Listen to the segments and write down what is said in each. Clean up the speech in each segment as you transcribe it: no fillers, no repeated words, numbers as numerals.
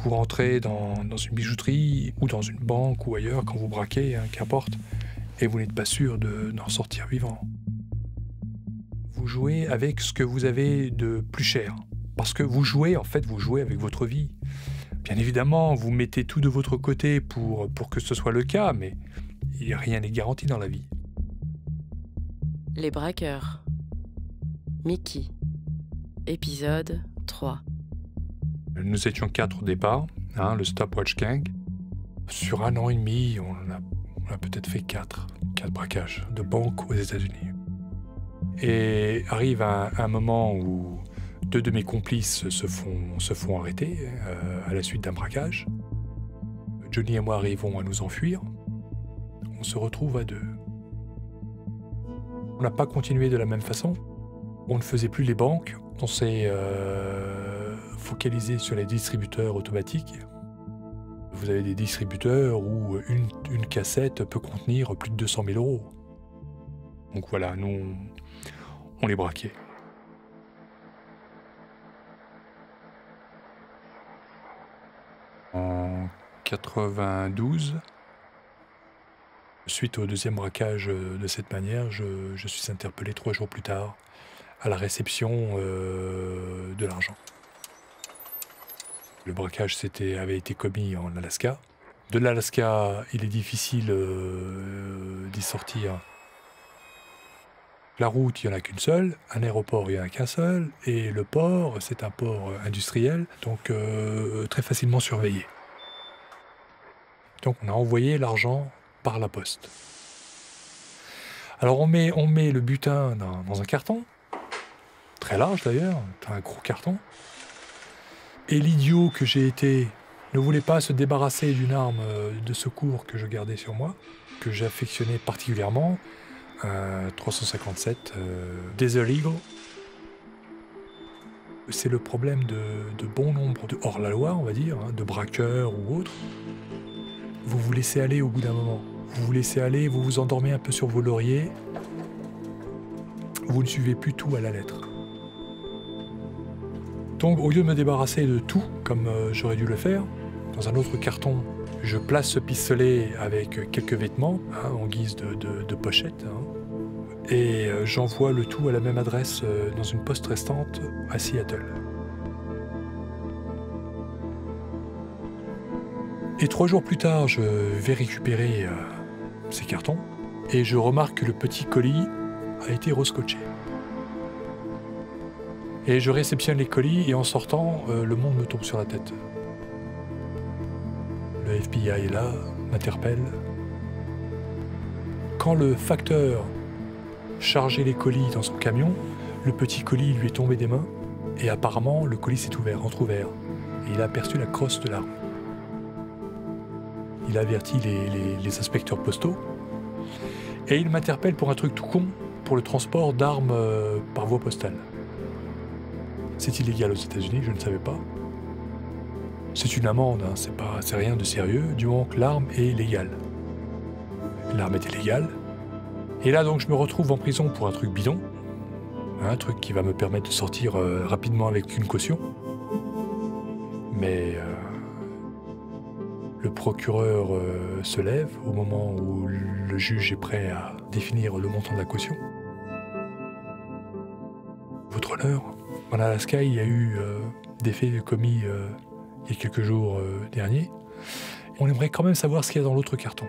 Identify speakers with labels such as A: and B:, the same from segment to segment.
A: Vous rentrez dans une bijouterie ou dans une banque ou ailleurs quand vous braquez, hein, qu'importe, et vous n'êtes pas sûr d'en sortir vivant. Vous jouez avec ce que vous avez de plus cher. Parce que vous jouez, en fait, vous jouez avec votre vie. Bien évidemment, vous mettez tout de votre côté pour que ce soit le cas, mais rien n'est garanti dans la vie.
B: Les braqueurs. Mickey. Épisode 3.
A: Nous étions 4 au départ, hein, le Stopwatch Gang. Sur 1 an et demi, on a peut-être fait 4 braquages de banques aux États-Unis. Et arrive un moment où 2 de mes complices se font arrêter à la suite d'un braquage. Johnny et moi arrivons à nous enfuir. On se retrouve à 2. On n'a pas continué de la même façon. On ne faisait plus les banques. On s'est focalisé sur les distributeurs automatiques. Vous avez des distributeurs où une cassette peut contenir plus de 200 000 euros. Donc voilà, nous, on les braquait. En 92, suite au 2e braquage de cette manière, je suis interpellé 3 jours plus tard à la réception de l'argent. Le braquage avait été commis en Alaska. De l'Alaska, il est difficile d'y sortir. La route, il n'y en a qu'une seule. Un aéroport, il n'y en a qu'un seul. Et le port, c'est un port industriel, donc très facilement surveillé. Donc on a envoyé l'argent par la poste. Alors on met le butin dans un carton, très large d'ailleurs, un gros carton. Et l'idiot que j'ai été ne voulait pas se débarrasser d'une arme de secours que je gardais sur moi, que j'affectionnais particulièrement, un 357 Desert Eagle. C'est le problème de bon nombre de hors-la-loi, on va dire, hein, de braqueurs ou autres. Vous vous laissez aller au bout d'un moment. Vous vous laissez aller, vous vous endormez un peu sur vos lauriers. Vous ne suivez plus tout à la lettre. Donc, au lieu de me débarrasser de tout, comme j'aurais dû le faire, dans un autre carton, je place ce pistolet avec quelques vêtements, hein, en guise de pochette, hein, et j'envoie le tout à la même adresse dans une poste restante à Seattle. Et 3 jours plus tard, je vais récupérer ces cartons, et je remarque que le petit colis a été rescotché. Et je réceptionne les colis, et en sortant, le monde me tombe sur la tête. Le FBI est là, m'interpelle. Quand le facteur chargeait les colis dans son camion, le petit colis lui est tombé des mains, et apparemment, le colis s'est entrouvert, et il a aperçu la crosse de l'arme. Il a averti les inspecteurs postaux, et il m'interpelle pour un truc tout con, pour le transport d'armes par voie postale. C'est illégal aux États-Unis, je ne savais pas. C'est une amende, hein, c'est rien de sérieux, du moment que l'arme est légale. L'arme était légale. Et là, donc, je me retrouve en prison pour un truc bidon, un truc qui va me permettre de sortir rapidement avec une caution. Mais le procureur se lève au moment où le juge est prêt à définir le montant de la caution. Votre honneur, en Alaska, il y a eu des faits commis il y a quelques jours derniers. On aimerait quand même savoir ce qu'il y a dans l'autre carton.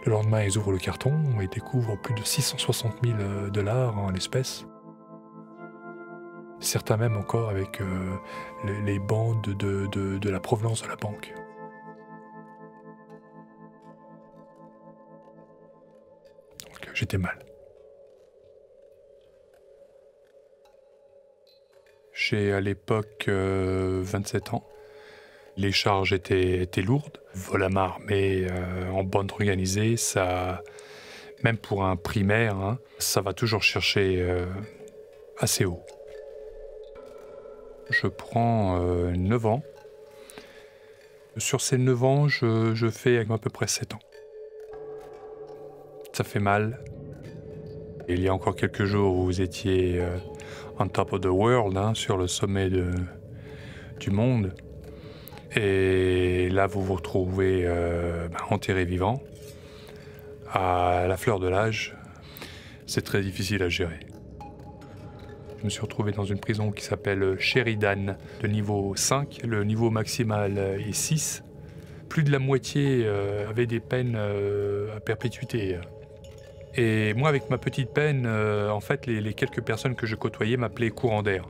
A: Le lendemain, ils ouvrent le carton et découvrent plus de 660 000 $ en espèces. Certains même encore avec les bandes de la provenance de la banque. Donc j'étais mal. J'ai à l'époque 27 ans. Les charges étaient lourdes. Vol à main armée en bande organisée, ça, même pour un primaire, hein, ça va toujours chercher assez haut. Je prends 9 ans. Sur ces 9 ans, je fais à peu près 7 ans. Ça fait mal. Il y a encore quelques jours, vous étiez on top of the world, hein, sur le sommet du monde. Et là, vous vous retrouvez enterré vivant, à la fleur de l'âge. C'est très difficile à gérer. Je me suis retrouvé dans une prison qui s'appelle Sheridan, de niveau 5. Le niveau maximal est 6. Plus de la moitié avait des peines à perpétuité. Et moi, avec ma petite peine, en fait, les quelques personnes que je côtoyais m'appelaient courant d'air,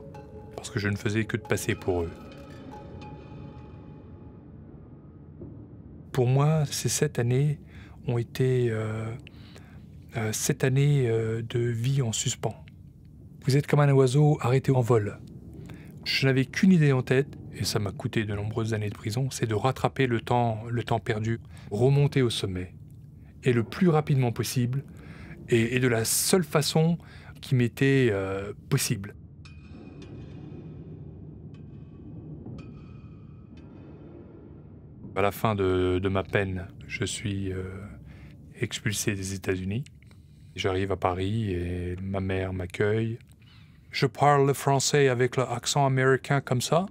A: parce que je ne faisais que de passer pour eux. Pour moi, ces 7 années ont été 7 années de vie en suspens. Vous êtes comme un oiseau arrêté en vol. Je n'avais qu'une idée en tête, et ça m'a coûté de nombreuses années de prison, c'est de rattraper le temps perdu, remonter au sommet, et le plus rapidement possible, et de la seule façon qui m'était possible. À la fin de ma peine, je suis expulsé des États-Unis. J'arrive à Paris et ma mère m'accueille. Je parle le français avec l'accent américain comme ça.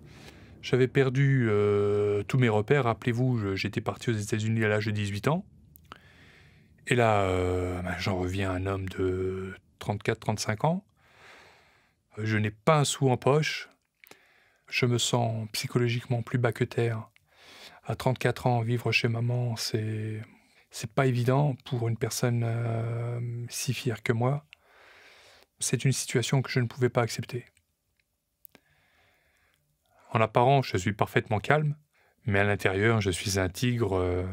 A: J'avais perdu tous mes repères. Rappelez-vous, j'étais parti aux États-Unis à l'âge de 18 ans. Et là, j'en reviens un homme de 34-35 ans. Je n'ai pas un sou en poche. Je me sens psychologiquement plus bas que terre. À 34 ans, vivre chez maman, c'est pas évident pour une personne si fière que moi. C'est une situation que je ne pouvais pas accepter. En apparence, je suis parfaitement calme, mais à l'intérieur, je suis un tigre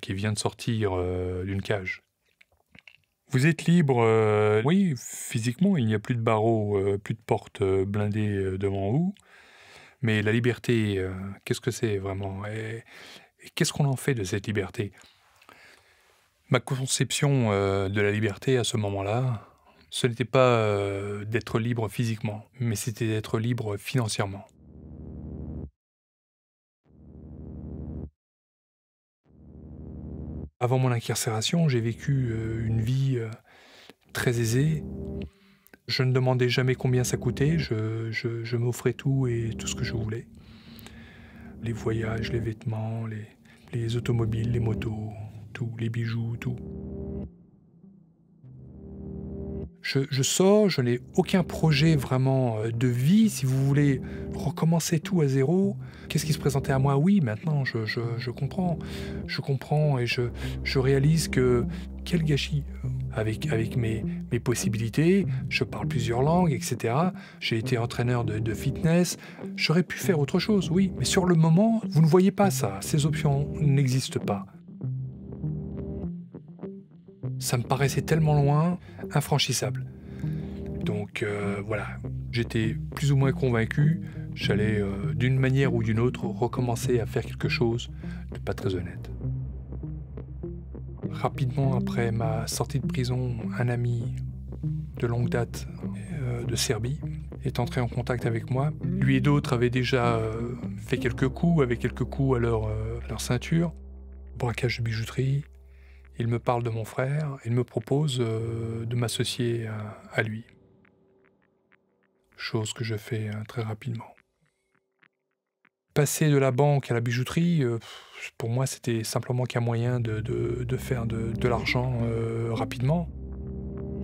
A: qui vient de sortir d'une cage. Vous êtes libre, oui, physiquement, il n'y a plus de barreaux, plus de portes blindées devant vous. Mais la liberté, qu'est-ce que c'est vraiment? Et qu'est-ce qu'on en fait de cette liberté? Ma conception de la liberté à ce moment-là, ce n'était pas d'être libre physiquement, mais c'était d'être libre financièrement. Avant mon incarcération, j'ai vécu une vie très aisée. Je ne demandais jamais combien ça coûtait, je m'offrais tout et tout ce que je voulais. Les voyages, les vêtements, les automobiles, les motos, tout, les bijoux, tout. Je sors, je n'ai aucun projet vraiment de vie, si vous voulez recommencer tout à zéro. Qu'est-ce qui se présentait à moi? Oui, maintenant je comprends. Je comprends et je réalise que quel gâchis. Avec mes possibilités, je parle plusieurs langues, etc. J'ai été entraîneur de fitness. J'aurais pu faire autre chose, oui. Mais sur le moment, vous ne voyez pas ça. Ces options n'existent pas. Ça me paraissait tellement loin, infranchissable. Donc voilà, j'étais plus ou moins convaincu, j'allais d'une manière ou d'une autre recommencer à faire quelque chose de pas très honnête. Rapidement après ma sortie de prison, un ami de longue date de Serbie est entré en contact avec moi. Lui et d'autres avaient déjà fait quelques coups, avaient quelques coups à leur ceinture, braquage de bijouterie. Il me parle de mon frère, il me propose de m'associer à lui. Chose que je fais très rapidement. Passer de la banque à la bijouterie, pour moi, c'était simplement qu'un moyen de faire de l'argent rapidement.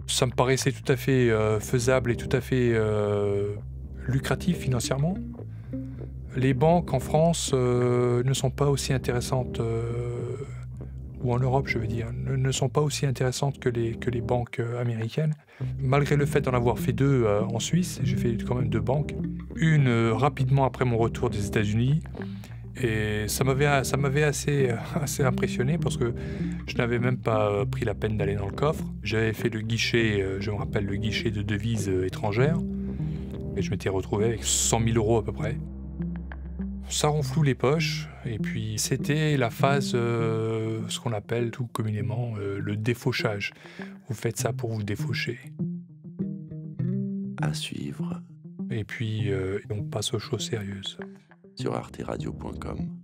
A: Ça me paraissait tout à fait faisable et tout à fait lucratif financièrement. Les banques en France ne sont pas aussi intéressantes ou en Europe, je veux dire, ne sont pas aussi intéressantes que les banques américaines. Malgré le fait d'en avoir fait 2 en Suisse, j'ai fait quand même 2 banques. Une rapidement après mon retour des États-Unis, et ça m'avait assez impressionné parce que je n'avais même pas pris la peine d'aller dans le coffre. J'avais fait le guichet, je me rappelle, le guichet de devises étrangères, et je m'étais retrouvé avec 100 000 € à peu près. Ça renfloue les poches, et puis c'était la phase, ce qu'on appelle tout communément le défauchage. Vous faites ça pour vous défaucher.
C: À suivre
A: Et puis on passe aux choses sérieuses.
C: sur arteradio.com.